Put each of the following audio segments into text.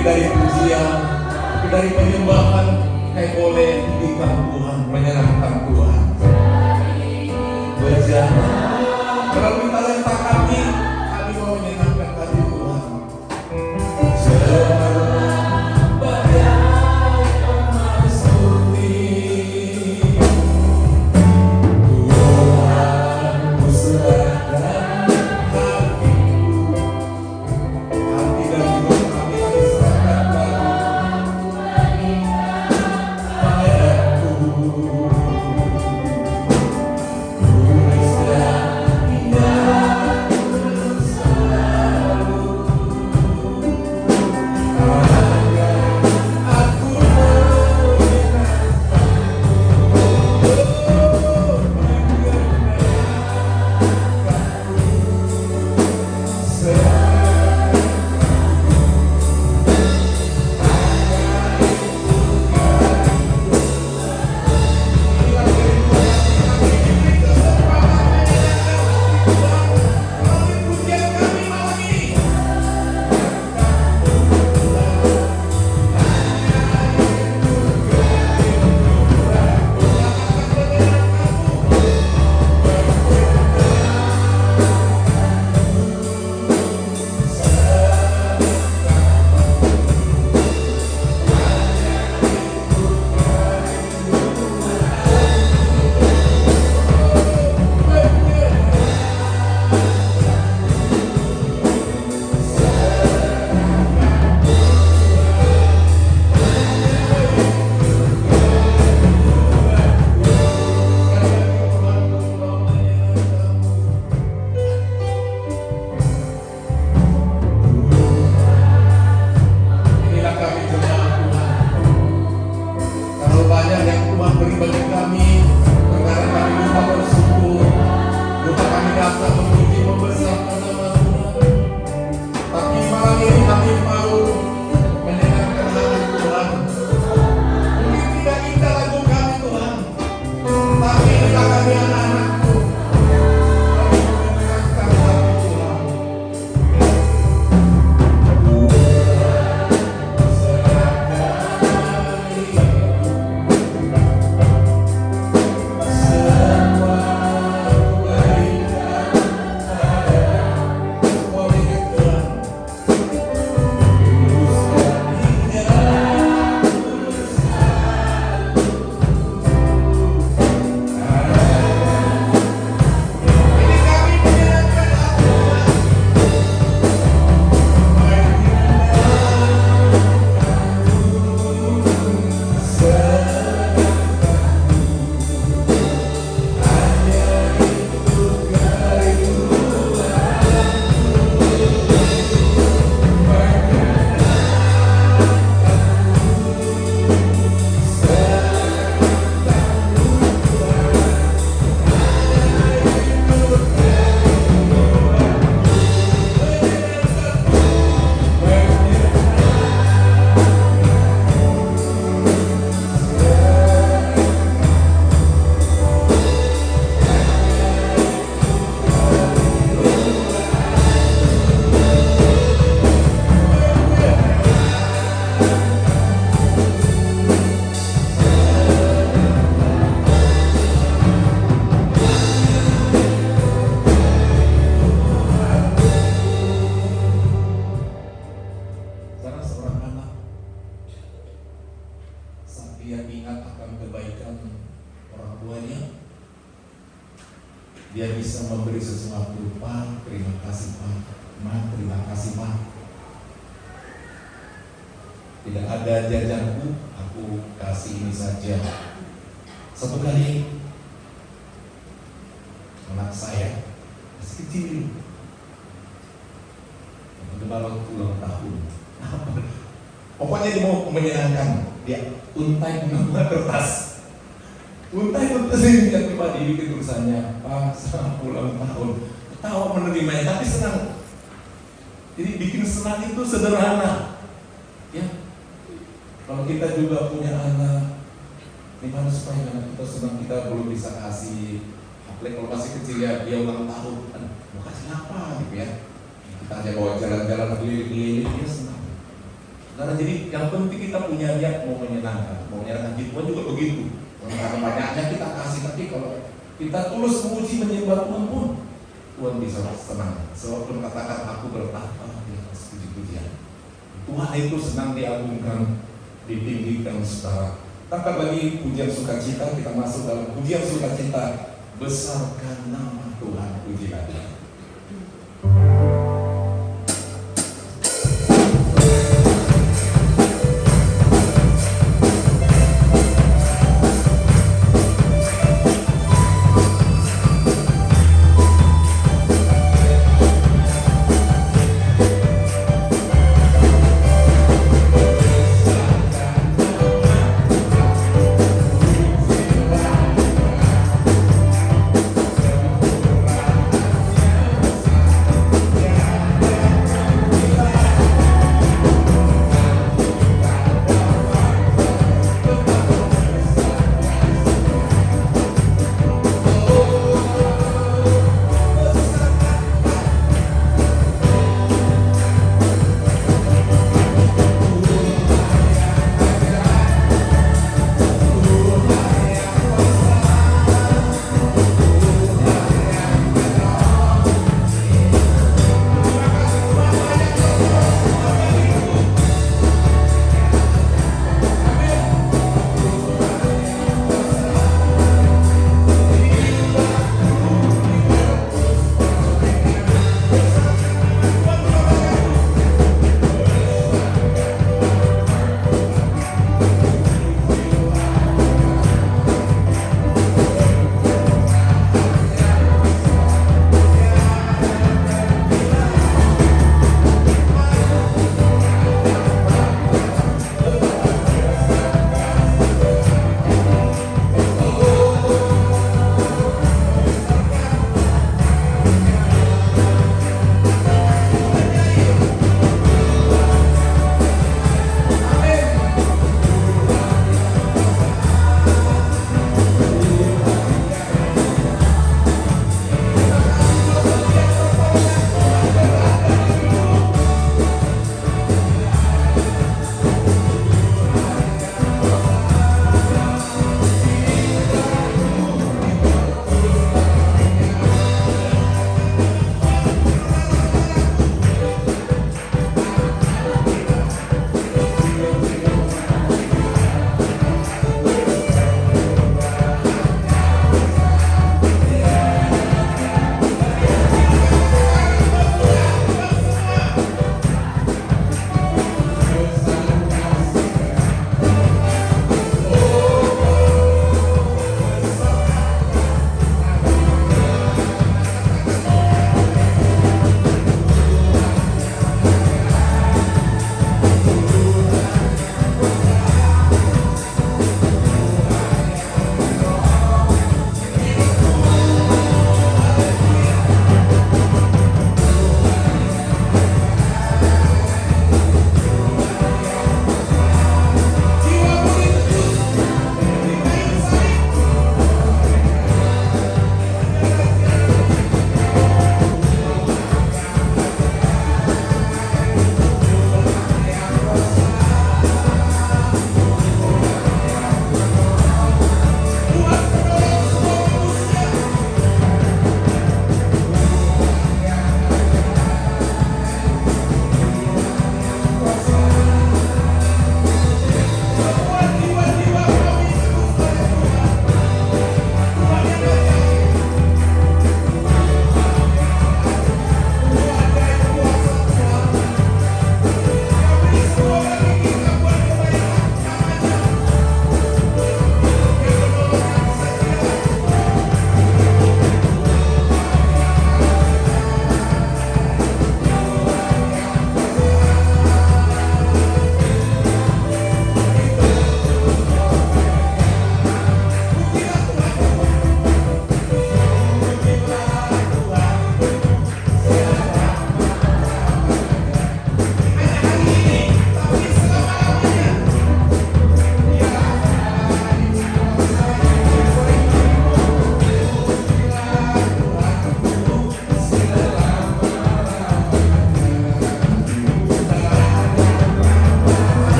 dari pujian, tapi dari penyembahan, kayak boleh didikan Tuhan, menyenangkan Tuhan. Berjalan melalui talenta kami mau menyenangkan hati Tuhan. Dia bisa memberi sesuatu. Pak, terima kasih Pak. Ma, terima kasih Ma. Tidak ada jajanku, aku kasih ini saja. Satu kali anak saya masih kecil, baru ulang tahun. Pokoknya dia mau menyenangkan, dia untai bunga kertas. Untai kertas ini dia pribadi bikin tulisannya, Pak, selamat ulang tahun. Tahu menerimanya, tapi senang. Jadi bikin senang itu sederhana. Ya, kalau kita juga punya anak, gimana supaya anak kita senang, kita belum bisa kasih. Apalagi kalau masih kecil ya, dia ulang tahun, mau kasih apa gitu ya? Kita aja bawa jalan-jalan keliling-keliling, dia senang. Saudara, jadi yang penting kita punya niat mau menyenangkan Tuhan juga begitu. Karena banyaknya kita kasih, tapi kalau kita tulus memuji menyembah Tuhan pun Tuhan bisa senang. Sebab Tuhan katakan aku bertahta di atas puji-pujian. Tuhan itu senang diagungkan, ditinggikan, saudara. Tangkap lagi pujian sukacita, kita masuk dalam pujian sukacita. Besarkan nama Tuhan, puji lagi.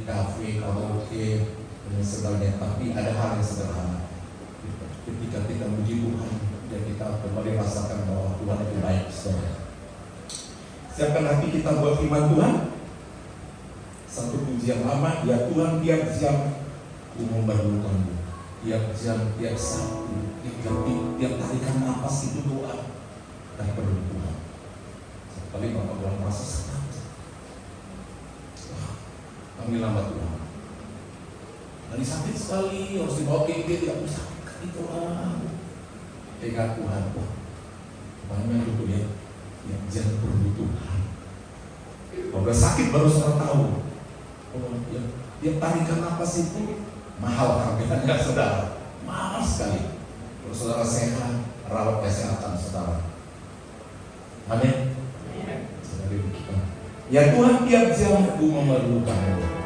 kafe, karaoke, dan sebagainya. Tapi ada hal yang sederhana. Ketika kita memuji Tuhan, dan kita kembali rasakan bahwa Tuhan itu baik, saudara. Siapkan hati kita buat firman Tuhan. Satu pujian lama, ya Tuhan tiap jam Ku memperlukanmu. Tiap jam, tiap saat, tiap detik, tiap tarikan nafas itu doa dan perlu Tuhan. Sekali Bapak Tuhan merasa senang. Kami lambat Tuhan. Tadi sakit sekali, harus dibawa ke IGD, aku sakit kali Tuhan. Tega Tuhan, banyak itu ya, yang jangan perlu Tuhan. Kalau udah sakit baru saudara tahu. Oh, ya, dia tarikan nafas itu mahal harganya saudara, mahal sekali. Kalau saudara sehat, rawat kesehatan saudara. Amin. Saudara kita. Ya Tuhan, tiap jam Ku memerlukanmu.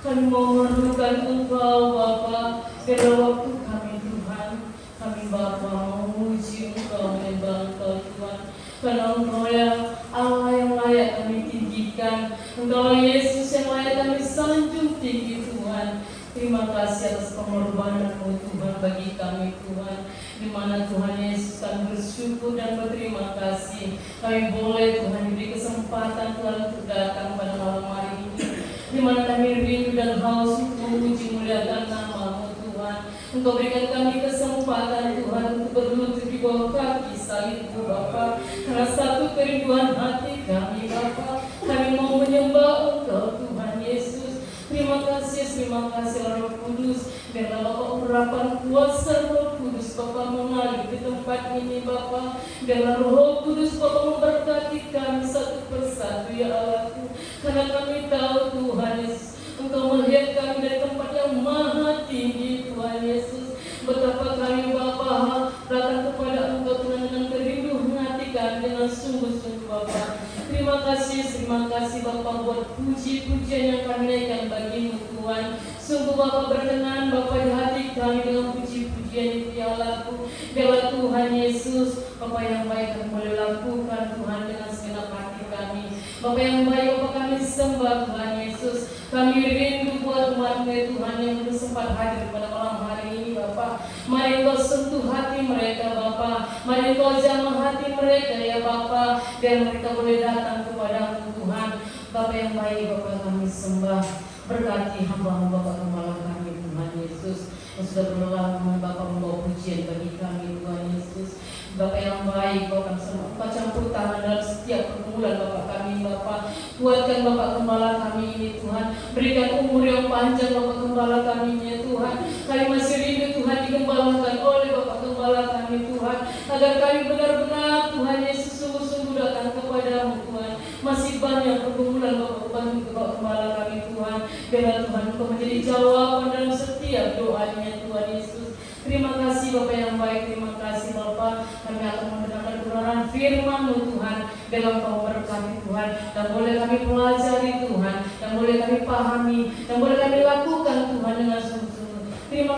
Kami memerlukan Engkau Bapa. Biarlah waktu kami Tuhan, kami Bapa memuji Engkau, menyembah Engkau Tuhan. Karena Engkau yang Allah yang layak kami tinggikan, Engkau Yesus yang layak kami sanjung tinggi Tuhan. Terima kasih atas pengorbanan-Mu Tuhan bagi kami Tuhan. Di mana Tuhan Yesus kami bersyukur dan berterima kasih. Kami boleh Tuhan diberi kesempatan Tuhan untuk datang pada malam hari ini. Di mana kami rindu dan haus untuk memuji muliakan nama-Mu Tuhan. Engkau berikan kami kesempatan Tuhan untuk berlutut di bawah kaki salib-Mu Bapa. Karena satu kerinduan hati kami Bapa, kami mau menyembah Engkau Tuhan Yesus. Terima kasih Roh Kudus. Biarlah Bapak urapan kuasa Roh Kudus Bapak mengalir di tempat ini Bapak. Biarlah Roh Kudus Bapak memberkati kami satu persatu ya Allahku. Karena kami tahu Tuhan Yesus, Engkau melihat kami dari tempat yang maha tinggi Tuhan Yesus. Betapa kami Bapa datang kepada Engkau Tuhan dengan kerinduan hati kami dengan sungguh-sungguh Bapa. Terima kasih Bapa buat puji-pujian yang kami naikkan bagi-Mu Tuhan. Sungguh Bapa berkenan Bapa di hati kami dengan puji-pujian itu ya Allahku. Biarlah Tuhan Yesus Bapa yang baik kami boleh lakukan Tuhan dengan segenap hati kami. Bapa yang baik Bapa kami sembah Tuhan Yesus. Kami rindu buat umat-Mu ya Tuhan yang belum sempat hadir pada malam hari ini Bapa. Mari Engkau sentuh hati mereka Bapa. Mari Engkau jamah hati mereka ya Bapa. Biar mereka boleh datang kepada-Mu Tuhan. Bapa yang baik Bapa kami sembah. Berkati hamba-Mu Bapa Gembala kami Tuhan Yesus yang sudah berlelah Bapa membawa pujian bagi kami Tuhan Yesus. Bapa yang baik Bapa sama Engkau campur tangan dalam setiap pergumulan Bapa kami Bapa. Kuatkan Bapa Gembala kami ini Tuhan. Berikan umur yang panjang Bapa Gembala kami ini Tuhan. Kami masih rindu Tuhan digembalakan oleh Bapa Gembala kami Tuhan. Agar kami benar-benar Tuhan Yesus sungguh-sungguh datang kepada-Mu Tuhan. Masih banyak pergumulan Bapa Gembala kami Tuhan. Biarlah Tuhan Engkau menjadi jawaban dalam setiap doanya Tuhan Yesus. Terima kasih Bapa yang baik, terima kasih Bapa. Kami akan mendengarkan kebenaran firman-Mu Tuhan. Biarlah Engkau memberkati Tuhan. Dan boleh kami pelajari Tuhan. Dan boleh kami pahami. Dan boleh kami lakukan Tuhan dengan sungguh-sungguh. Terima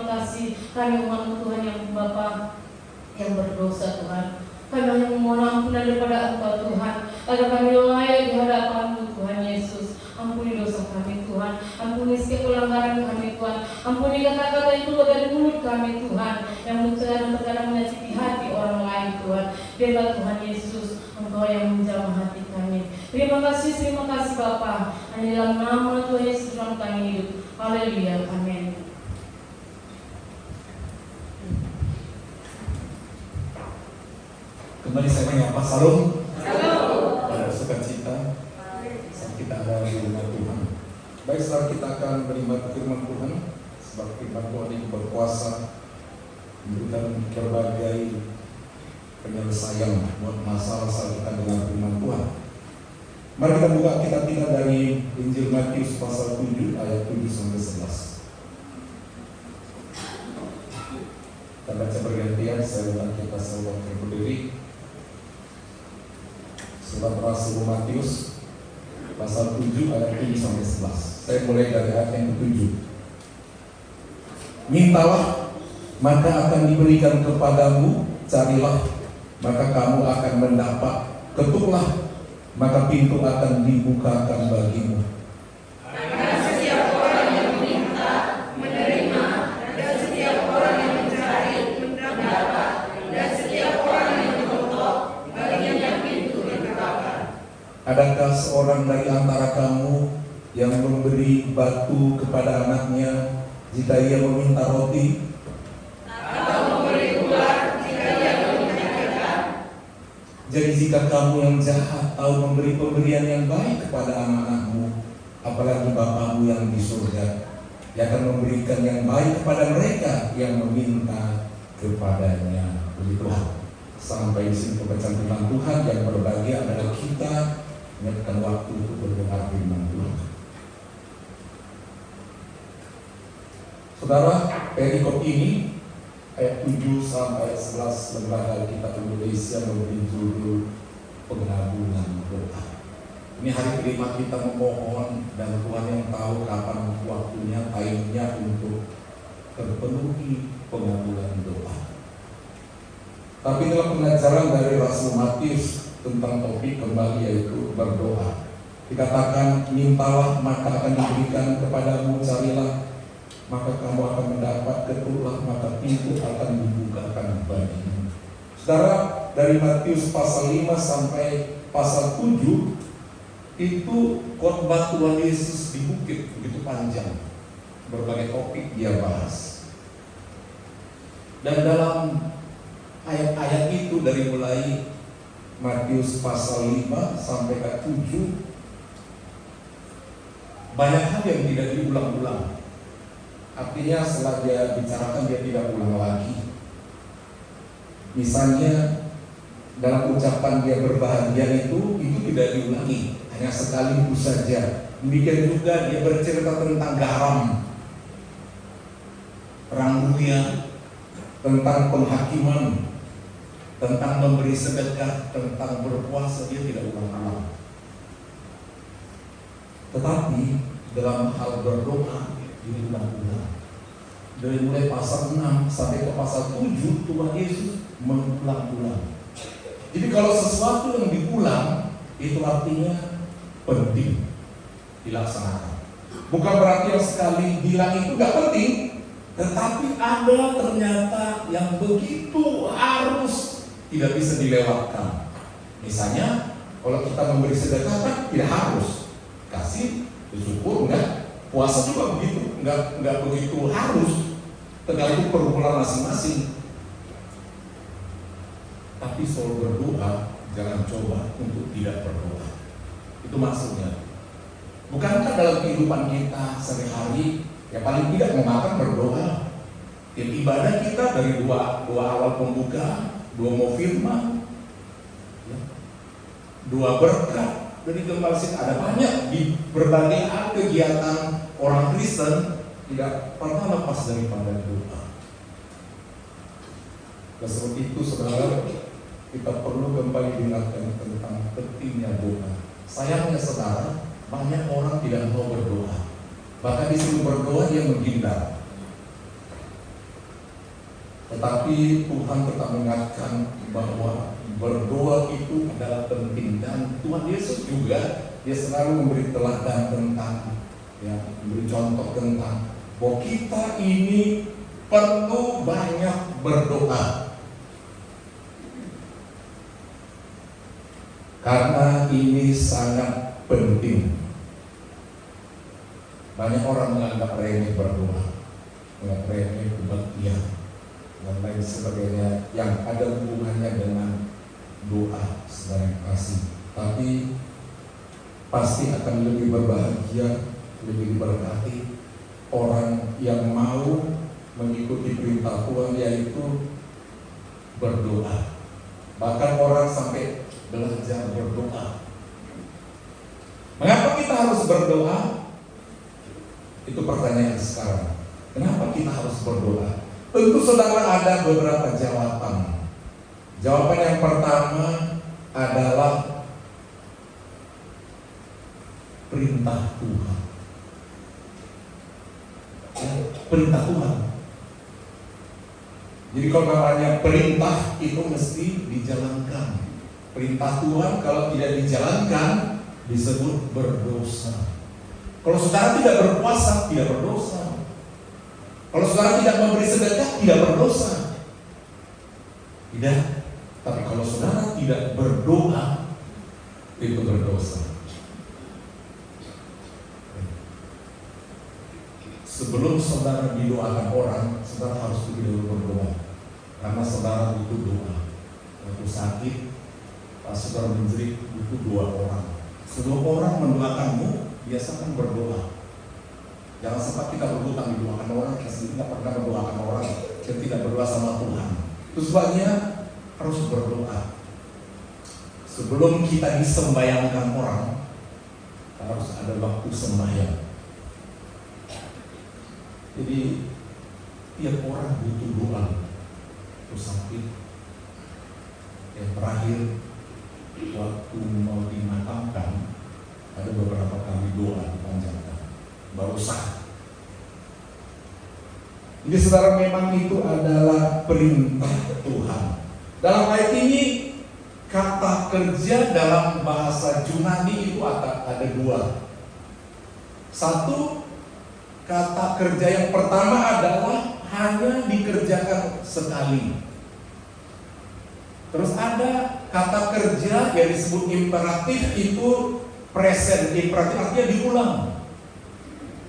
kasih. Kami umat-Mu Tuhan yang Bapa yang berdosa Tuhan. Kami hanya memohon ampunan daripada Engkau Tuhan. Agar kami layak di hadapan-Mu Tuhan Yesus. Ampuni dosa kami Tuhan. Ampuni setiap pelanggaran kami Tuhan. Ampuni kata-kata yang keluar dari mulut kami Tuhan, yang terkadang menyakiti hati orang lain Tuhan. Biarlah Tuhan Yesus Engkau yang menjamah hati kami. Terima kasih Bapa. Hanya dalam nama Tuhan Yesus dalam kami hidup. Haleluya. Amin. Kembali saya menyapa Salam. Pada sukacita saat kita ada di rumah Tuhan. Baik, setelah kita akan menerima firman Tuhan, sebab firman Tuhan ini berkuasa memberikan berbagai penyelesaian buat masalah saat kita dengan firman Tuhan. Mari kita buka kitab kita dari Injil Matius pasal 7 ayat 7 sampai 11. Kita baca bergantian, saya ulang kita semua berdiri. Surat Rasul Matius pasal 7 ayat 7 sampai 11. Saya mulai dari ayat yang ke-7. Mintalah, maka akan diberikan kepadamu, carilah, maka kamu akan mendapat, ketuklah, maka pintu akan dibukakan bagimu. Karena setiap orang yang meminta, menerima, dan setiap orang yang mencari, mendapat, dan setiap orang yang mengetok, baginya pintu terbuka. Adakah seorang dari antara kamu yang memberi batu kepada anaknya jika ia meminta roti? Atau memberi ular jika ia meminta ikan? Jadi jika kamu yang jahat tahu memberi pemberian yang baik kepada anak-anakmu, apalagi Bapamu yang di surga, yang akan memberikan yang baik kepada mereka yang meminta kepadanya. Begitulah sampai di sini pembacaan firman Tuhan. Yang berbahagia adalah kita menyiapkan waktu untuk mendengar firman Tuhan. Saudara, perikop ini ayat 7 sampai ayat 11 Lembaga Kitab Indonesia memberi judul pengagungan doa. Ini hari kelima kita memohon, dan Tuhan yang tahu kapan terpenuhi pengabulan doa. Tapi dalam pengajaran dari Rasul Matius tentang topik kembali yaitu berdoa, dikatakan, mintalah maka akan diberikan kepadamu, carilah maka kamu akan mendapat, ketuklah maka pintu akan dibukakan bagimu. Saudara, dari Matius pasal 5 sampai pasal 7 itu khotbah Tuhan Yesus di bukit begitu panjang, berbagai topik dia bahas. Dan dalam ayat-ayat itu dari mulai Matius pasal 5 sampai ke 7 banyak hal yang tidak diulang-ulang. Artinya setelah dia bicarakan dia tidak ulang lagi. Misalnya dalam ucapan dia berbahagia itu tidak diulangi, hanya sekaligus saja. Demikian juga dia bercerita tentang garam, perang dunia, tentang penghakiman, tentang memberi sedekah, tentang berpuasa, dia tidak ulang-ulang. Tetapi dalam hal berdoa ini ulang-ulang. Dari mulai pasal 6 sampai ke pasal 7 Tuhan Yesus mengulang-ulang. Jadi kalau sesuatu yang diulang itu artinya penting dilaksanakan. Bukan berarti yang sekali bilang itu gak penting, tetapi ada ternyata yang begitu harus tidak bisa dilewatkan. Misalnya kalau kita memberi sedekah kan tidak harus kasih, bersyukur enggak, puasa juga begitu, enggak begitu harus, tergantung perumulan masing-masing. Tapi soal berdoa jangan coba untuk tidak berdoa. Itu maksudnya. Bukankah dalam kehidupan kita sehari-hari ya paling tidak memakan berdoa? Ya, ibadah kita dari dua awal pembuka, 2 mau firman, ya, 2 berkat. Dari Gembala ada banyak di berbagai hal kegiatan orang Kristen tidak pernah lepas daripada doa. Dan seperti itu saudara, kita perlu kembali diingatkan tentang pentingnya doa. Sayangnya saudara, banyak orang tidak mau berdoa. Bahkan disuruh berdoa dia menghindar. Tetapi Tuhan tetap mengingatkan bahwa berdoa itu adalah penting, dan Tuhan Yesus juga dia selalu memberi teladan tentang, ya, memberi contoh tentang bahwa kita ini perlu banyak berdoa karena ini sangat penting. Banyak orang menganggap remeh berdoa, menganggap remeh kebaktian dan lain sebagainya yang ada hubungannya dengan doa, saudara kasih. Tapi pasti akan lebih berbahagia, lebih diberkati orang yang mau mengikuti perintah Tuhan, yaitu berdoa. Bahkan orang sampai belajar berdoa. Mengapa kita harus berdoa? Itu pertanyaan sekarang. Kenapa kita harus berdoa? Tentu saudara ada beberapa jawaban. Jawaban yang pertama adalah perintah Tuhan. Ya, perintah Tuhan. Jadi kalau namanya perintah itu mesti dijalankan. Perintah Tuhan kalau tidak dijalankan disebut berdosa. Kalau saudara tidak berpuasa, tidak berdosa. Kalau saudara tidak memberi sedekah, tidak berdosa. Tidak. Tapi kalau saudara tidak berdoa, itu berdosa. Sebelum saudara didoakan orang, saudara harus lebih dulu berdoa. Karena saudara butuh doa. Waktu sakit, pas saudara menjerit, butuh 2 orang. Sebelum orang mendoakanmu, biasakan berdoa. Jangan sempat kita berhutang didoakan orang, kita pernah mendoakan orang dan tidak berdoa sama Tuhan. Itu sebabnya harus berdoa. Sebelum kita disembayangkan orang, harus ada waktu sembahyang. Jadi tiap orang butuh doa. Itu sakit. Yang terakhir, waktu mau dimakamkan, ada beberapa kali doa dipanjangkan, baru sah. Jadi saudara, memang itu adalah perintah Tuhan. Dalam ayat ini, kata kerja dalam bahasa Yunani itu ada dua. Satu, kata kerja yang pertama adalah hanya dikerjakan sekali. Terus ada kata kerja yang disebut imperatif, itu present. Imperatif artinya diulang,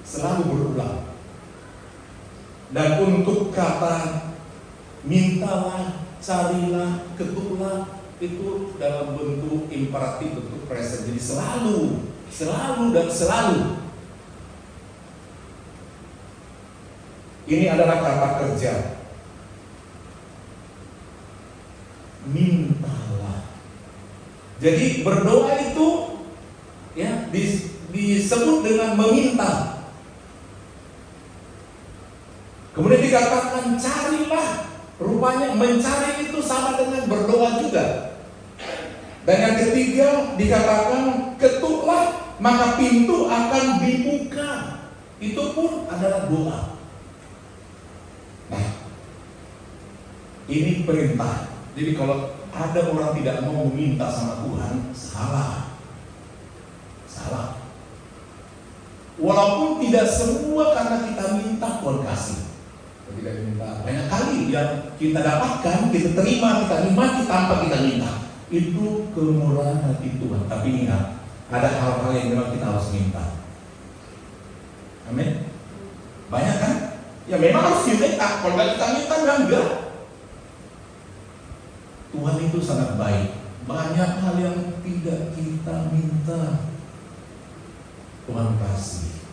selalu berulang. Dan untuk kata mintalah, carilah, ketuklah, itu dalam bentuk imperatif, bentuk present. Jadi selalu, selalu dan selalu. Ini adalah kata kerja. Mintalah. Jadi berdoa itu ya disebut dengan meminta. Kemudian dikatakan carilah. Rupanya mencari itu sama dengan berdoa juga. Dan yang ketiga dikatakan ketuklah, maka pintu akan dibuka. Itu pun adalah doa. Nah, ini perintah. Jadi kalau ada orang tidak mau meminta sama Tuhan, salah. Salah. Walaupun tidak semua karena kita minta Tuhan kasih. Tidak minta. Banyak kali yang kita dapatkan, kita terima, kita nikmati tanpa kita minta. Itu kemurahan hati Tuhan. Tapi ingat, ada hal-hal yang memang kita harus minta. Amin. Banyak kan? Ya memang harus diminta. Kalau nggak kita minta, enggak. Tuhan itu sangat baik. Banyak hal yang tidak kita minta, Tuhan kasih.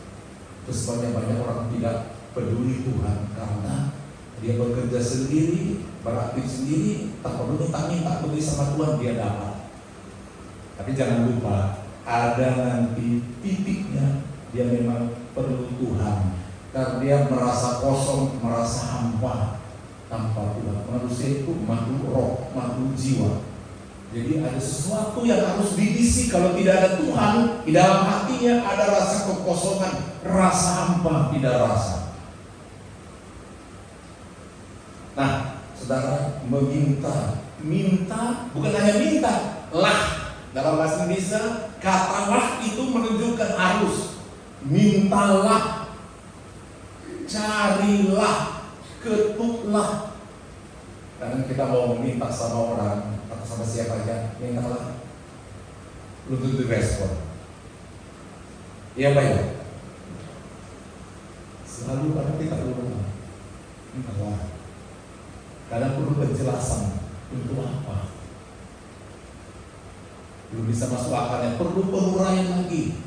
Terus banyak orang tidak peduli Tuhan karena dia bekerja sendiri, beraktif sendiri, tak perlu minta peduli sama Tuhan, dia dapat. Tapi jangan lupa, ada nanti titiknya dia memang perlu Tuhan, karena dia merasa kosong, merasa hampa tanpa Tuhan. Manusia itu makhluk roh, makhluk jiwa. Jadi ada sesuatu yang harus diisi. Kalau tidak ada Tuhan, di dalam hatinya ada rasa kekosongan, rasa hampa, tidak rasa. Nah, saudara, minta bukan hanya minta, lah. Dalam bahasa Indonesia, kata lah itu menunjukkan harus. Mintalah, carilah, ketuklah. Karena kita mau meminta sama orang atau sama siapa aja, mintalah, belum tentu direspon. Iya Pak ya? Selalu ada kita lupa, mintalah. Kadang perlu penjelasan untuk apa, belum bisa masuk akalnya, perlu penguraian lagi.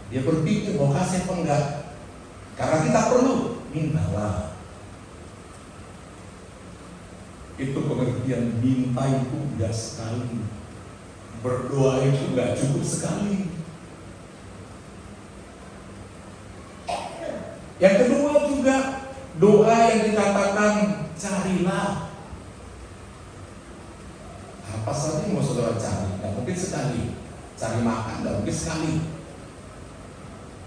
Dia berpikir mau kasih apa enggak, karena kita perlu, mintalah. Itu pengertian minta itu enggak sekali, berdoa itu enggak cukup sekali. Yang kedua juga doa yang dikatakan carilah. Apa saja yang mau saudara cari? Tidak mungkin sekali. Cari makan, tidak mungkin sekali.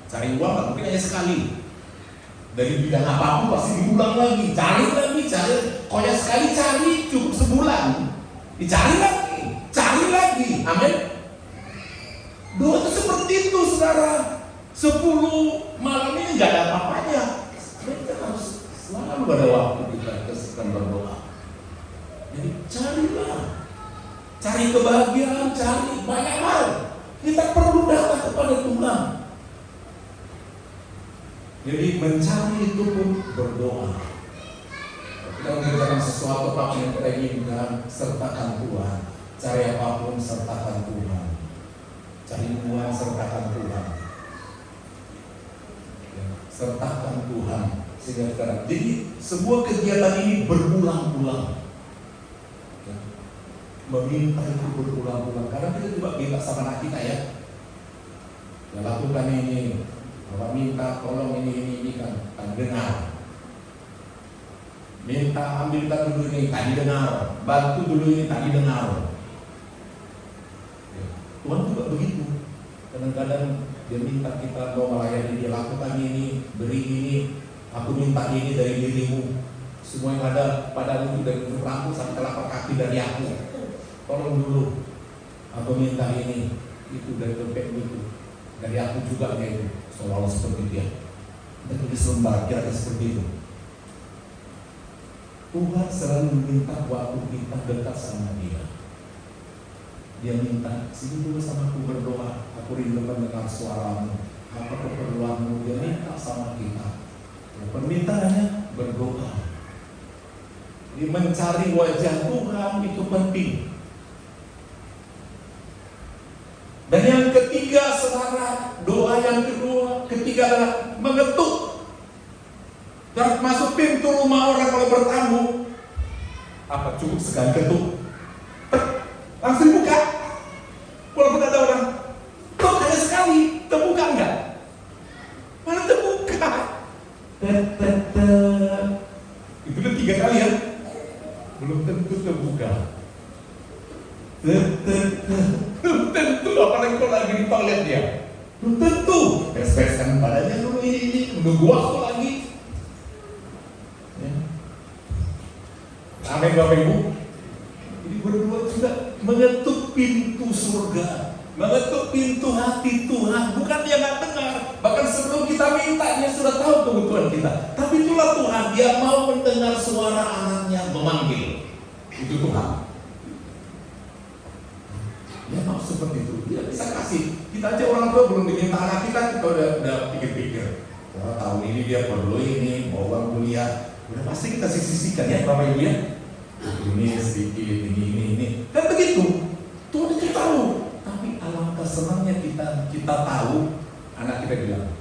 Cari uang, tidak mungkin hanya sekali. Dari bidang apapun pasti diulang lagi. Cari lagi, cari. Kalau yang sekali cari cukup sebulan. Dicari lagi, cari lagi. Amin. Doa itu seperti itu, saudara. 10 malam ini nggak ada apa-apanya. Kita harus selalu ada waktu kita sedang berdoa. Jadi carilah, cari kebahagiaan, cari banyak hal. Kita perlu datang kepada Tuhan. Jadi mencari itu pun berdoa. Kita mengerjakan sesuatu apapun yang kita inginkan, sertakan Tuhan. Cari apapun, sertakan Tuhan. Cari uang, sertakan Tuhan. Sertakan Tuhan. Jadi sebuah kegiatan ini berulang-ulang. Meminta itu berulang-ulang. Karena kita juga minta sama anak kita ya. Ya lakukan ini. Bapak minta tolong ini kan dengar. Minta ambilkan dulu ini, tadi dengar. Bantu dulu ini, tadi dengar. Ya. Tuhan juga begitu. Kadang-kadang dia minta kita mau melayani, dia lakukan ini, beri ini, Aku minta ini dari dirimu. Semua yang ada padamu dari ujung rambut sampai telapak kaki dari aku. Tolong dulu. Aku minta ini. Itu dari dompetmu itu. Dari aku juga itu. Seolah-olah seperti dia. Dan tulis lembar kira-kira seperti itu. Tuhan selalu meminta waktu kita dekat sama dia. Dia minta, sini dulu sama aku berdoa. Aku rindu mendengar suaramu. Apa keperluanmu? Dia minta sama kita. Permintaannya berdoa. Dia mencari wajah Tuhan itu penting. Dan yang ketiga, saudara, doa yang ketiga adalah mengetuk. Dan masuk pintu rumah orang kalau bertamu, apa cukup sekali ketuk? Langsung buka. Walaupun ada orang, kok hanya sekali, terbuka enggak? Mana terbuka? Itu udah 3 kali ya. Belum tentu terbuka. Belum tentu, apalagi kalau lagi di toilet dia. Belum tentu. Pes-peskan badannya dulu ini menunggu waktu lagi. Ya. Amin Bapak Ibu. Jadi berdua juga mengetuk pintu surga, mengetuk pintu hati Tuhan. Bukan dia nggak dengar, bahkan sebelum kita minta dia sudah tahu kebutuhan kita. Tapi itulah Tuhan, dia mau mendengar suara anaknya memanggil. Itu Tuhan. Dia mau seperti itu. Dia bisa kasih. Kita aja orang tua belum diminta anak kita udah pikir-pikir. Wah, tahun ini dia perlu ini, mau uang kuliah. Udah pasti kita sisihkan ya Bapak Ibu ya. Ini sedikit, ini. Kan begitu. Tuhan itu tahu. Tapi alangkah senangnya kita tahu. Anak kita bilang,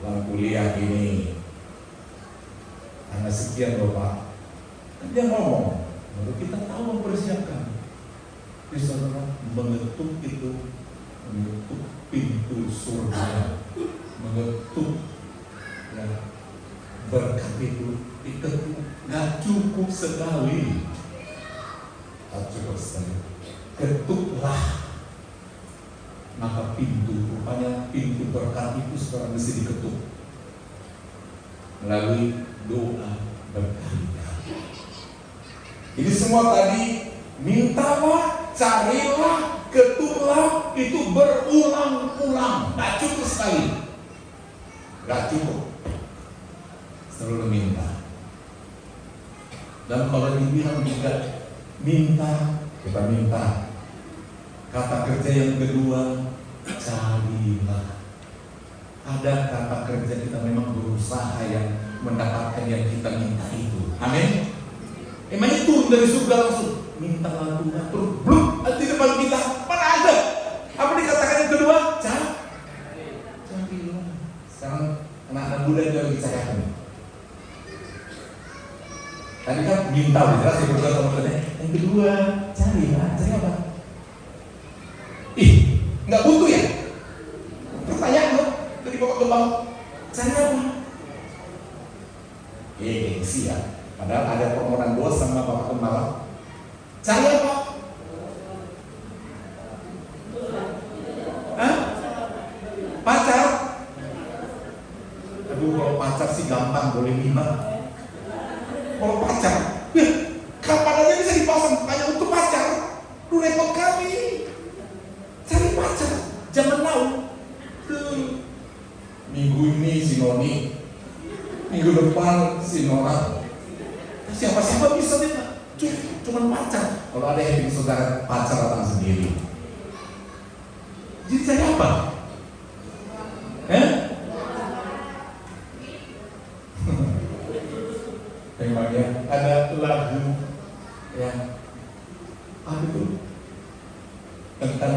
uang kuliah ini. Karena sekian Bapak. Kan dia ngomong. Lalu kita tahu mempersiapkan. Jadi saudara mengetuk itu, mengetuk pintu surga, mengetuk ya, berkat itu diketuk. Gak cukup sekali. Tak cukup sekali. Ketuklah. Maka pintu, rupanya pintu berkat itu sekarang mesti diketuk melalui doa berkali-kali. Jadi semua tadi mintalah, carilah, ketuklah, itu berulang-ulang. Gak cukup sekali. Gak cukup. Selalu minta. Dan kalau dibilang juga minta, kita minta. Kata kerja yang kedua, carilah. Ada kata kerja kita memang berusaha yang mendapatkan yang kita minta itu. Amin. Emangnya turun dari surga langsung mintalah Tuhan, terus blum di depan kita. Mana ada? Apa dikatakan yang kedua? Carilah. Sekarang anak-anak muda juga lagi carikan. Tadi kan minta udah jelas ya berdua teman-teman. Yang kedua, carilah. Cari apa? Nggak butuh ya? Pertanyaan lo dari bapak ke bawah. Cari apa? Gengsi ya. Padahal ada permohonan bos sama bapak kembala. Cari apa? Hah? Pacar? Aduh, kalau pacar sih gampang, boleh 5. Kalau pacar, kapan aja bisa dipasang hanya untuk pacar. Lu repot kali. Cari pacar, jangan mau. Minggu ini si Noni, minggu depan si Nora. Siapa-siapa bisa dia, cuma pacar. Kalau ada yang bikin saudara pacar datang sendiri. Jadi cari apa? Memangnya ada lagu yang apa itu tentang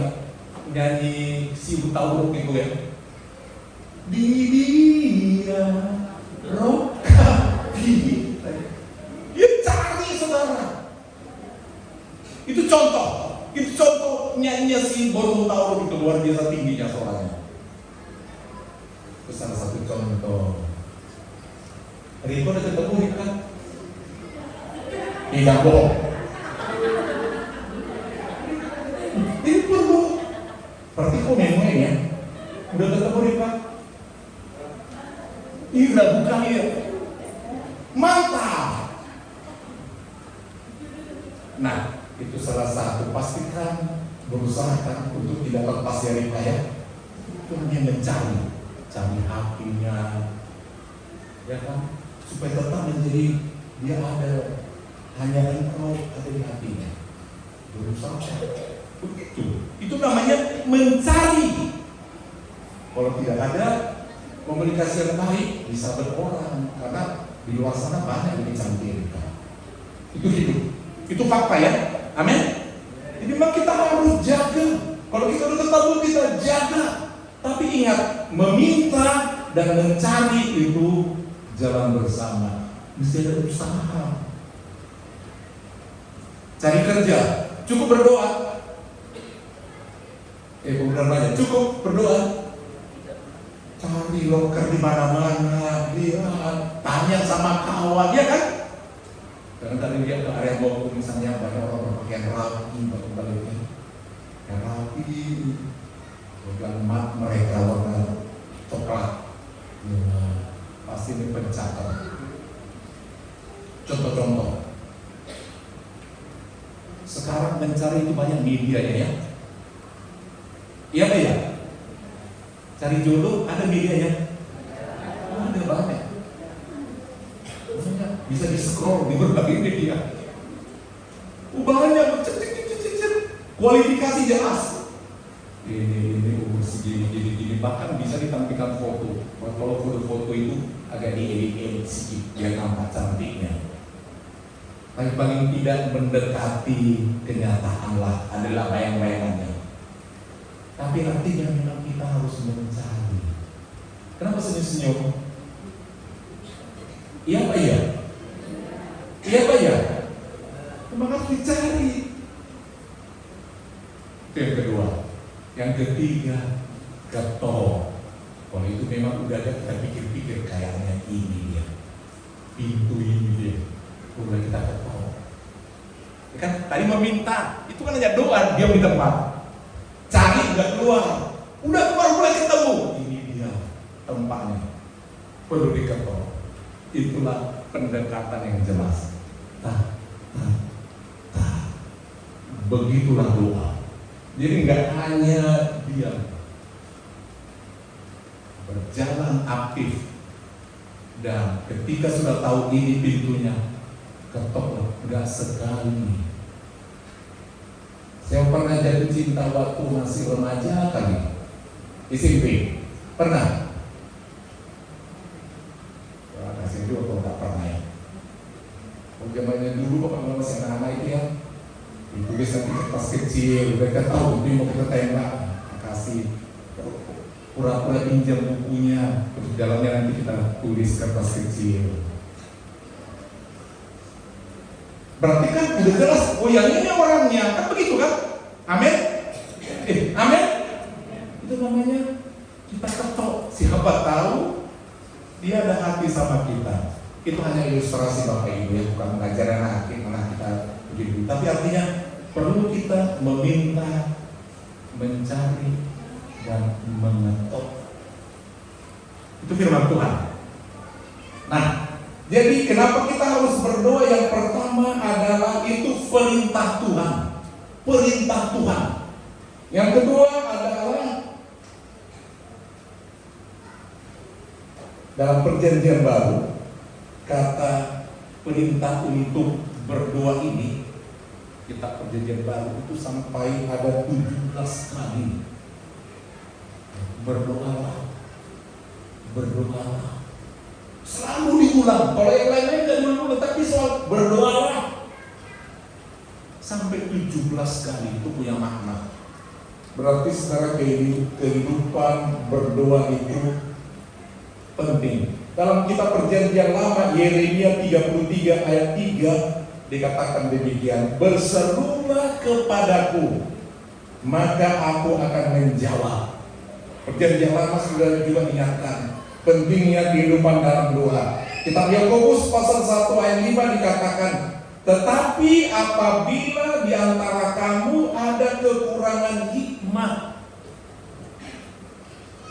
nyanyi si Utauruk itu ya. Dia rokapi. Ya cari saudara. Itu contoh nyanyinya si Bono Utauruk itu luar biasa tingginya suaranya. Terus salah satu contoh. Riko udah ketemu Riko kan? Tidak bohong. Ini perlu. Berarti kok main-main ya? Udah ketemu Riko? Ira bukan ya. Mantap. Nah, itu salah satu. Pastikan, berusahakan untuk tidak lepas dari kaya. Itu hanya cari hatinya, ya kan? Supaya tetap menjadi dia ada, hanya engkau ada di hatinya. Berusaha. Begitu. Itu namanya mencari. Kalau tidak ada komunikasi yang baik, bisa berorang karena di luar sana banyak yang dicantirkan. Itu hidup. Itu fakta ya. Amin. Jadi memang kita harus jaga. Kalau kita udah ketemu, kita jaga. Tapi ingat, meminta dan mencari itu jalan bersama. Mesti ada usaha. Cari kerja, cukup berdoa. Bukan banyak, cukup berdoa. Cari loker di mana-mana, lihat, tanya sama kawan, ya kan? Karena tadi dia ke area bawah misalnya banyak orang berpakaian rapi, baliknya yang rapi, bukan mat mereka warna coklat, ya, pasti ini pencatatan. Contoh-contoh. Sekarang mencari itu banyak medianya ya. Iya Pak ya? Cari jodoh ada medianya. Ada banyak. Bisa di scroll di berbagai media. Banyak, kualifikasi jelas. Ini umur segini, bahkan bisa ditampilkan foto. Kalau foto-foto itu agak diedit sedikit biar nampak cantiknya. Tapi paling tidak mendekati kenyataan lah, adalah bayang-bayangannya. Tapi artinya memang kita harus mencari. Kenapa senyum-senyum? Iya Pak ya? Iya Pak ya? Memang harus dicari. Itu yang kedua. Yang ketiga, getol. Kalau itu memang udah ada, kita pikir-pikir kayaknya ini dia, pintu ini dia. Udah kita ketol. Ya kan? Tadi meminta, itu kan hanya doa, dia di tempat. Cari udah keluar, udah keluar mulai ketemu. Ini dia tempatnya, perlu diketol. Itulah pendekatan yang jelas. Begitulah doa. Jadi nggak hanya diam, berjalan aktif. Dan ketika sudah tahu ini pintunya, ketok nggak sekali. Saya pernah jatuh cinta waktu masih remaja kali, SMP. Pernah? SMP atau nggak pernah ya? Zamannya dulu bapak masih anak-anak itu ya, ditulis nanti kertas kecil, mereka tahu itu mau kita tembak, kasih pura-pura pinjam bukunya, terus dalamnya nanti kita tulis kertas kecil. Berarti kan udah jelas, oh yang ini orangnya, kan begitu kan? Amin? Amin? Itu namanya kita ketok. Siapa tahu dia ada hati sama kita. Itu hanya ilustrasi Bapak Ibu ya, bukan mengajar anak kita begitu. Tapi artinya perlu kita meminta, mencari, dan mengetok. Itu firman Tuhan. Nah, jadi kenapa kita harus berdoa? Yang pertama adalah itu perintah Tuhan. Perintah Tuhan. Yang kedua adalah dalam perjanjian baru, kata perintah untuk berdoa ini, kitab perjanjian baru itu sampai ada 17 kali. Berdoalah, berdoalah. Selalu diulang. Kalau yang lainnya tidak diulang, tapi soal berdoalah sampai 17 kali itu punya makna. Berarti secara kehidupan berdoa itu penting. Dalam kitab perjanjian lama Yeremia 33 ayat 3 dikatakan demikian, berserulah kepadaku maka aku akan menjawab. Perjanjian lama sudah juga ingatkan pentingnya kehidupan dalam doa. Kitab Yakobus pasal 1 ayat 5 dikatakan, tetapi apabila di antara kamu ada kekurangan hikmah,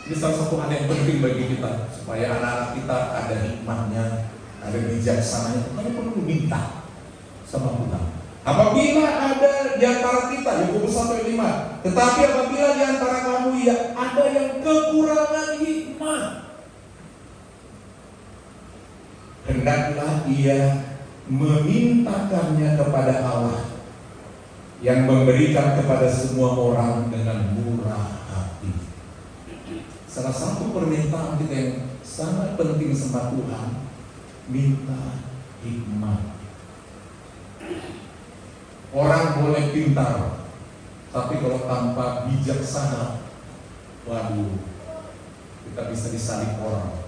Ini salah satu hal yang penting bagi kita, supaya anak-anak kita ada hikmahnya, ada bijaksananya. Kita perlu minta sama Tuhan. Apabila ada di antara kita, Yakobus 1:5, tetapi apabila di antara kamu ya ada yang kekurangan hikmah, hendaklah ia memintakannya kepada Allah yang memberikan kepada semua orang dengan murah hati. Salah satu permintaan kita yang sangat penting sama Tuhan, minta hikmah. Orang boleh pintar, tapi kalau tanpa bijaksana, waduh, kita bisa disalib orang.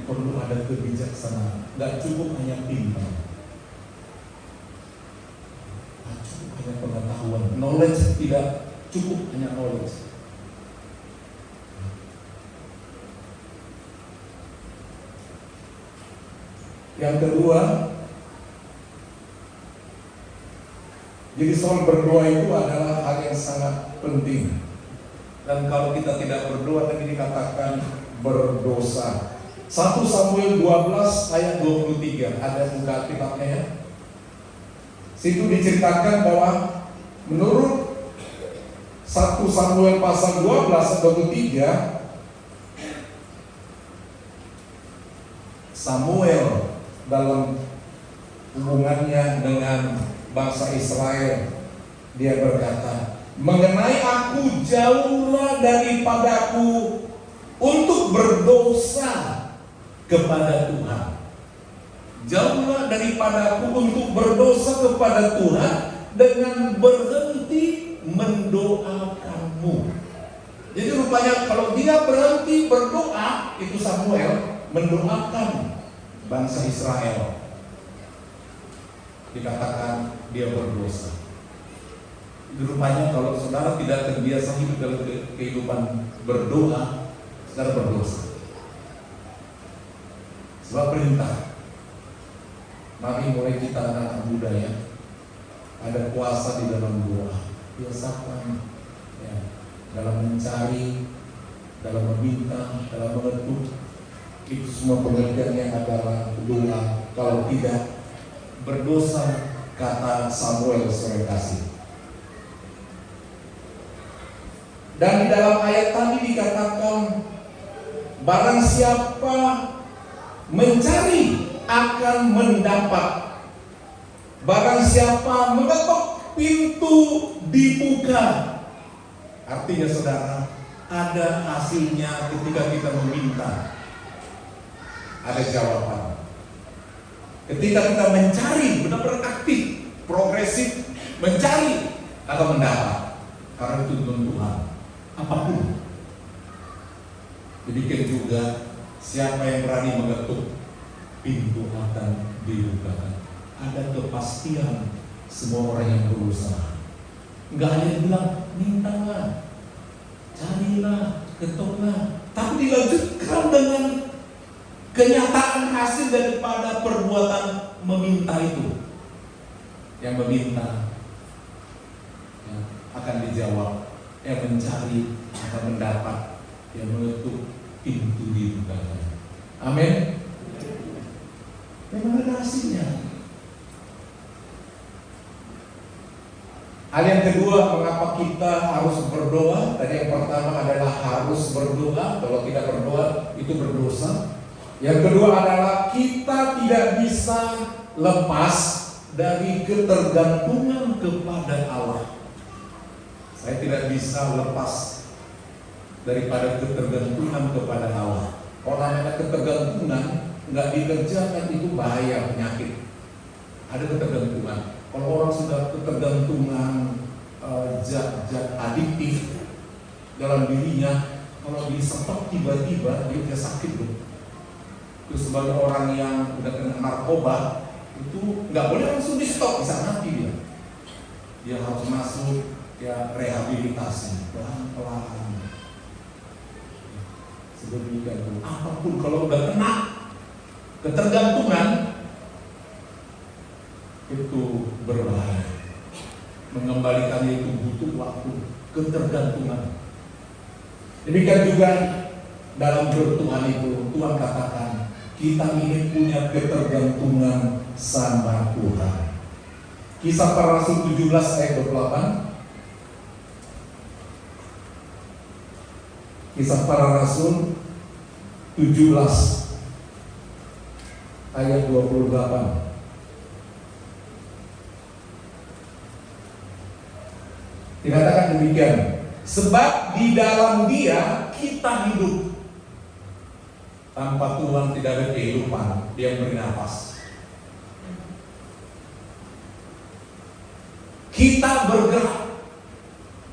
Perlu ada kebijaksanaan. Gak cukup hanya pintar, gak cukup hanya pengetahuan. Knowledge tidak cukup hanya knowledge. Yang kedua, jadi soal berdoa itu adalah hal yang sangat penting. Dan kalau kita tidak berdoa, tadi dikatakan berdosa. 1 Samuel 12 ayat 23, ada buka kitabnya ya. Situ diceritakan bahwa menurut 1 Samuel pasal 12 ayat 23, Samuel dalam hubungannya dengan bangsa Israel, dia berkata, mengenai aku jauhlah daripadaku untuk berdosa kepada Tuhan. Jauhlah daripadaku untuk berdosa kepada Tuhan dengan berhenti mendoakanmu. Jadi rupanya kalau dia berhenti berdoa, itu Samuel mendoakan bangsa Israel, dikatakan dia berdosa. Rupanya kalau saudara tidak terbiasa hidup dalam kehidupan berdoa, saudara berdosa. Sebab perintah, mari mulai kita anak muda ya, ada kuasa di dalam doa. Biasakan ya, dalam mencari, dalam meminta, dalam mengetuk. Itu semua pengertiannya adalah doa. Kalau tidak, berdosa, kata Samuel sore kasih. Dan di dalam ayat tadi dikatakan, barang siapa mencari akan mendapat, barang siapa mengetuk pintu dibuka. Artinya saudara, ada hasilnya ketika kita meminta, ada jawaban. Ketika kita mencari, benar-benar aktif, progresif, mencari akan mendapat, karena itu tuntun Tuhan. Apapun. Demikian juga siapa yang berani mengetuk, pintu akan dibukakan. Ada kepastian semua orang yang berusaha. Enggak ada yang bilang, mintalah, carilah, ketuklah, tapi dilanjutkan dengan kenyataan hasil daripada perbuatan meminta itu. Yang meminta ya, akan dijawab, yang mencari akan mendapat, yang mengetuk pintu dibukakan. Amin. Memang ada hasilnya. Hal yang kedua, mengapa kita harus berdoa? Tadi yang pertama adalah harus berdoa. Kalau tidak berdoa, itu berdosa. Yang kedua adalah kita tidak bisa lepas dari ketergantungan kepada Allah. Saya tidak bisa lepas daripada ketergantungan kepada Allah. Kalau namanya ketergantungan nggak dikerjakan, itu bahaya, penyakit. Ada ketergantungan. Kalau orang sudah ketergantungan zat-zat adiktif dalam dirinya, kalau disetok tiba-tiba dia bisa sakit loh. Itu sebagai orang yang udah kena narkoba, itu nggak boleh langsung di stop, bisa mati dia. Dia harus masuk ya rehabilitasi pelan-pelan. Sedemikian pun apapun kalau udah kena ketergantungan, itu berbahaya. Mengembalikannya itu butuh waktu. Ketergantungan. Demikian juga dalam bertuhan itu, Tuhan katakan, kita ini punya ketergantungan sama Tuhan. Kisah Para Rasul 17 ayat 28. Kisah Para Rasul 17 ayat 28. Dikatakan demikian, sebab di dalam Dia kita hidup. Tanpa Tuhan tidak ada kehidupan, Dia beri nafas. Kita bergerak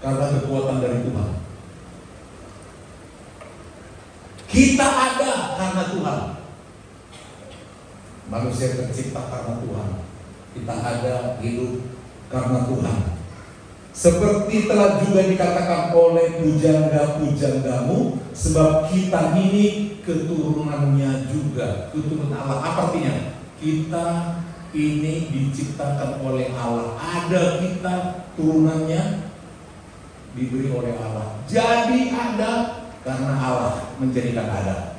karena kekuatan dari Tuhan. Kita ada karena Tuhan. Manusia tercipta karena Tuhan. Kita ada hidup karena Tuhan. Seperti telah juga dikatakan oleh pujangga-pujanggamu, sebab kita ini keturunannya juga, keturunan Allah. Apa artinya? Kita ini diciptakan oleh Allah. Ada kita turunannya diberi oleh Allah. Jadi ada karena Allah menjadikan ada.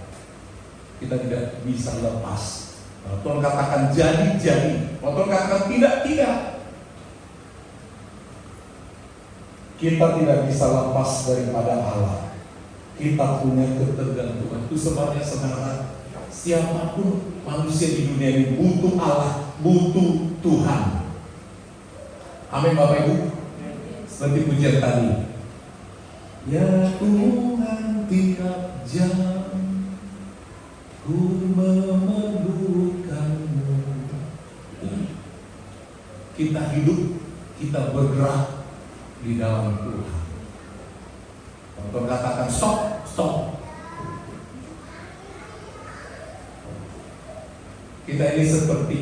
Kita tidak bisa lepas. Kalau Tuhan katakan jadi. Kalau Tuhan katakan tidak. Kita tidak bisa lepas daripada Allah. Kita punya ketergantungan. Itu sebabnya saudara, siapapun manusia di dunia ini butuh Allah, butuh Tuhan. Amin Bapak Ibu. Seperti pujian tadi. Ya Tuhan, tiap jam ku memerlukanmu. Kita hidup, kita bergerak di dalam Tuhan. Untuk katakan stop. Kita ini seperti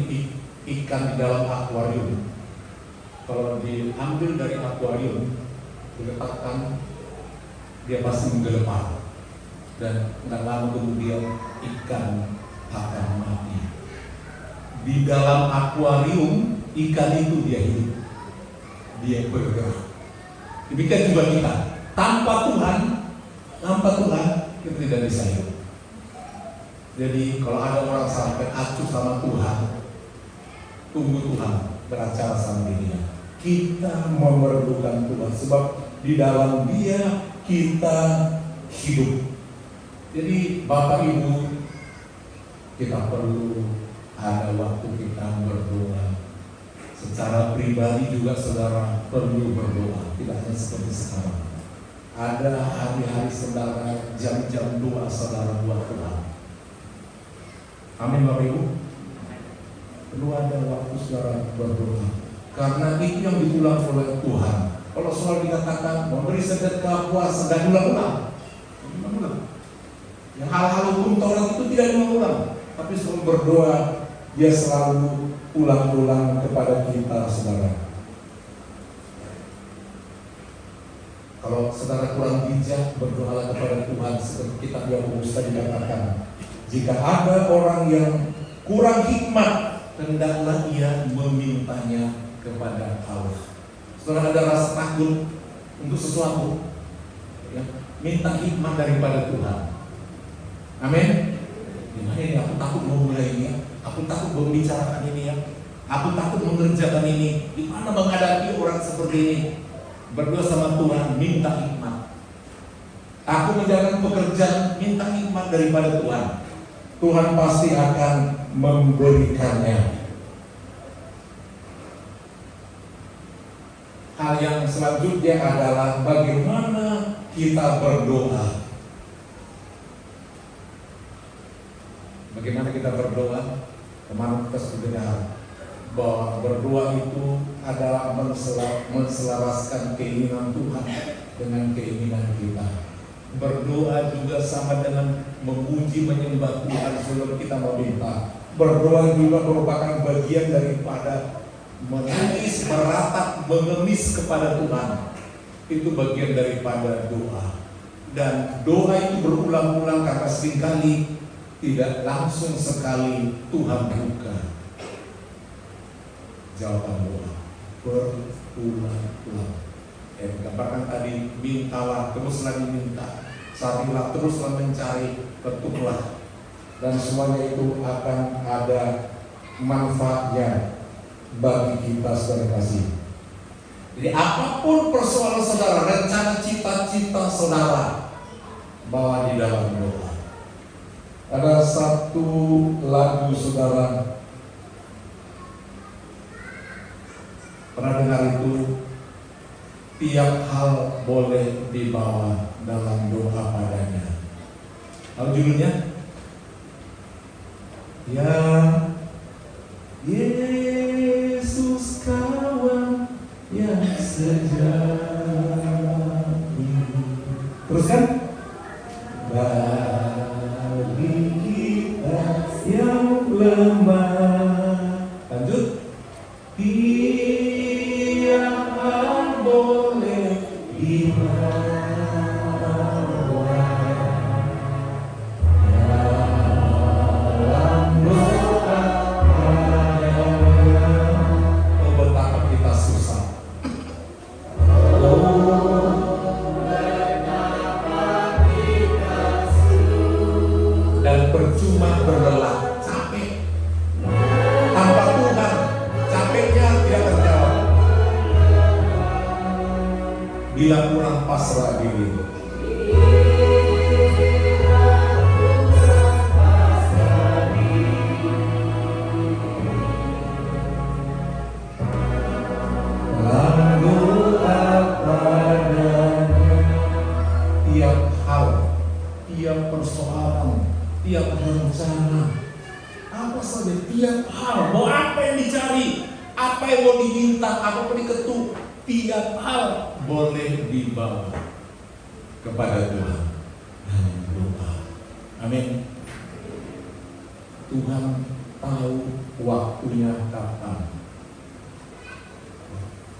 ikan di dalam akuarium. Kalau diambil dari akuarium, diletakkan, dia pasti menggelepar. Dan nggak lama kemudian ikan akan mati. Di dalam akuarium, ikan itu dia hidup. Dia bergerak. Demikian juga kita. Tanpa Tuhan kita tidak bisa hidup. Jadi kalau ada orang sampai acuh sama Tuhan, tunggu Tuhan beracara sama dia. Kita memerlukan Tuhan, sebab di dalam Dia kita hidup. Jadi Bapak Ibu, kita perlu ada waktu kita berdoa. Secara pribadi juga saudara perlu berdoa, tidak hanya seperti sekarang. Ada hari-hari saudara, jam-jam doa saudara buat Tuhan. Amin Bapak Ibu. Perlu ada waktu saudara berdoa, karena itu yang diulang oleh Tuhan. Kalau soal dikatakan memberi sedekah, puasa, dan ulang-ulang. Yang hal-hal hukum Taurat itu tidak diulang-ulang, tapi selalu berdoa, dia selalu ulang-ulang kepada kita, saudara. Kalau saudara kurang bijak, berdoalah kepada Tuhan. Seperti kitab Yakobus tadi dikatakan, jika ada orang yang kurang hikmat, hendaklah ia memintanya kepada Allah. Saudara ada rasa takut untuk sesuatu, ya, minta hikmat daripada Tuhan. Amin. Gimana ini? Aku takut mau mulai ini ya. Aku takut membicarakan ini ya. Aku takut mengerjakan ini. Gimana menghadapi orang seperti ini? Berdoa sama Tuhan, minta hikmat. Aku menjalankan pekerjaan, minta hikmat daripada Tuhan. Tuhan pasti akan memberikannya. Hal yang selanjutnya adalah bagaimana kita berdoa. Bagaimana kita berdoa? Kemarin kita sudah dengar bahwa berdoa itu adalah menselaraskan keinginan Tuhan dengan keinginan kita. Berdoa juga sama dengan memuji menyembah Tuhan sebelum kita meminta. Berdoa juga merupakan bagian daripada menangis, meratap, mengemis kepada Tuhan. Itu bagian daripada doa. Dan doa itu berulang-ulang karena seringkali tidak langsung sekali Tuhan buka jawaban doa. Berulang-ulang. Gambarkan tadi, mintalah, terus lagi minta. Carilah, teruslah mencari, ketuklah, dan semuanya itu akan ada manfaatnya bagi kita, saudara kasih. Jadi apapun persoalan saudara, rencana cita-cita saudara, bawa di dalam doa. Ada satu lagu saudara pernah dengar itu, tiap hal boleh dibawa dalam doa padanya. Tahu judulnya? Ya Yesus kawan yang sejati. Terus kan? Bagi kita yang lemah. Lanjut. Tiap hal boleh dibawa dalam doa padanya. Oh, betapa kita susah. Dan percuma berlelah, capek. Tanpa Tuhan, capeknya tidak terjawab. Bila kurang pasrah diri, dalam doa padanya, tiap hal, tiap persoalan, tiap rencana, apa saja, tiap hal, mau apa yang dicari, apa yang mau diminta, apa yang diketuk, tiap hal boleh dibawa kepada Tuhan dalam doa. Amin. Tuhan tahu waktunya kapan.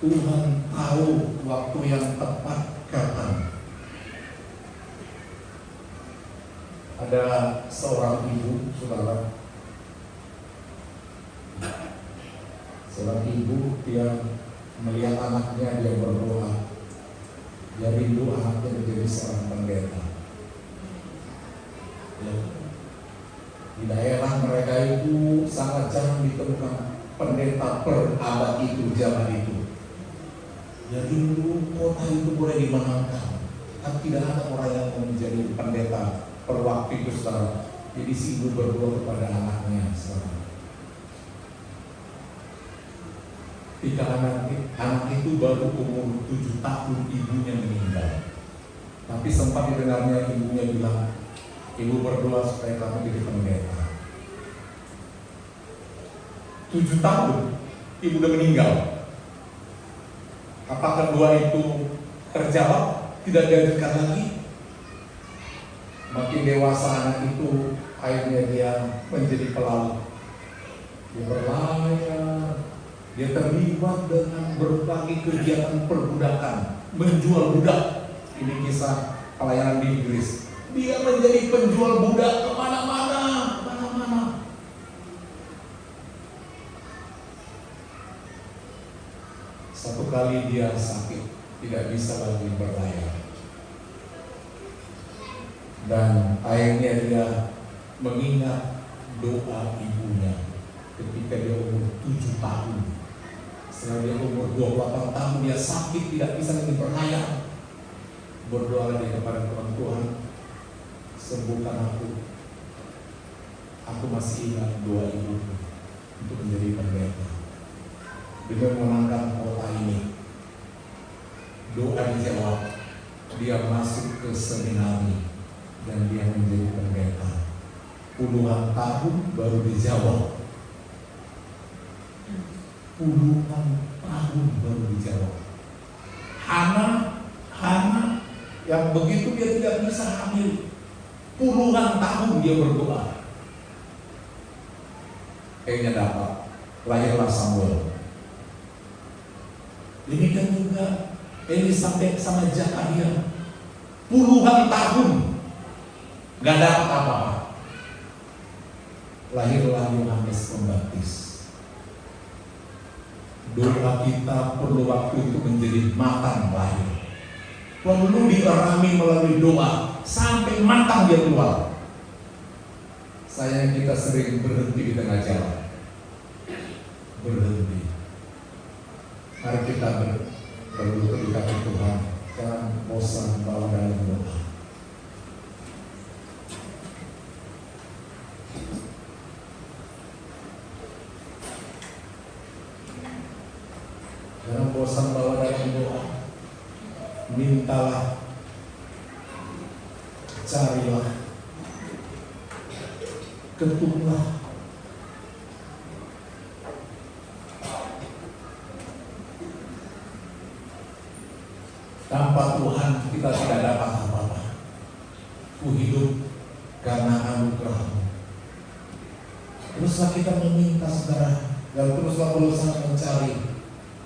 Tuhan tahu waktu yang tepat kapan. Ada seorang ibu, saudara. Seorang ibu yang melihat anaknya, dia berdoa. Dia rindu anaknya menjadi seorang pendeta. Ya. Di daerah mereka itu sangat jarang ditemukan pendeta per abad itu, zaman itu. Ya rindu kota itu boleh dimenangkan, tapi tidak ada orang yang mau menjadi pendeta per waktu itu, saudara. Jadi si ibu berdoa kepada anaknya, saudara. Ketika anak itu baru umur 7 tahun, ibunya meninggal. Tapi sempat didengarnya ibunya bilang, ibu berdoa supaya kamu jadi pendeta. 7 tahun, ibu udah meninggal. Apakah doa itu terjawab? Tidak dilanjutkan lagi. Makin dewasa anak itu, akhirnya dia menjadi pelaut. Dia berlayar, dia terlibat dengan berbagai kegiatan perbudakan, menjual budak. Ini kisah pelayanan di Inggris. Dia menjadi penjual budak kemana-mana, kemana-mana. Satu kali dia sakit, tidak bisa lagi berlayar. Dan akhirnya dia mengingat doa ibunya ketika dia umur 7 tahun. Setelah dia umur 28 tahun, dia sakit, tidak bisa lagi berlayar. Berdoa dia kepada Tuhan, Tuhan, sembuhkan aku. Aku masih ingat doa ibu untuk menjadi pendeta. Dengan menangkan kota ini, doa dijawab. Dia masuk ke seminari dan dia menjadi pendeta. Puluhan tahun baru dijawab. Puluhan tahun baru dijawab. Hana yang begitu dia tidak bisa hamil, puluhan tahun dia berdoa. Akhirnya dapat, lahirlah Samuel. Demikian juga Elisabeth sama Zakaria, puluhan tahun gak dapat apa-apa. Lahirlah Yohanes Pembaptis. Doa kita perlu waktu itu menjadi matang lahir. Perlu diarami melalui doa sampai matang dia keluar. Sayang kita sering berhenti di tengah jalan. Berhenti. Mari kita berlutut di kaki Tuhan. Jangan bosan bawa dalam doa. Jangan bosan bawa dalam doa. Mintalah, carilah, ketuklah. Tanpa Tuhan kita tidak dapat apa-apa. Ku hidup karena anugerah-Mu. Teruslah kita meminta, saudara, dan teruslah berusaha mencari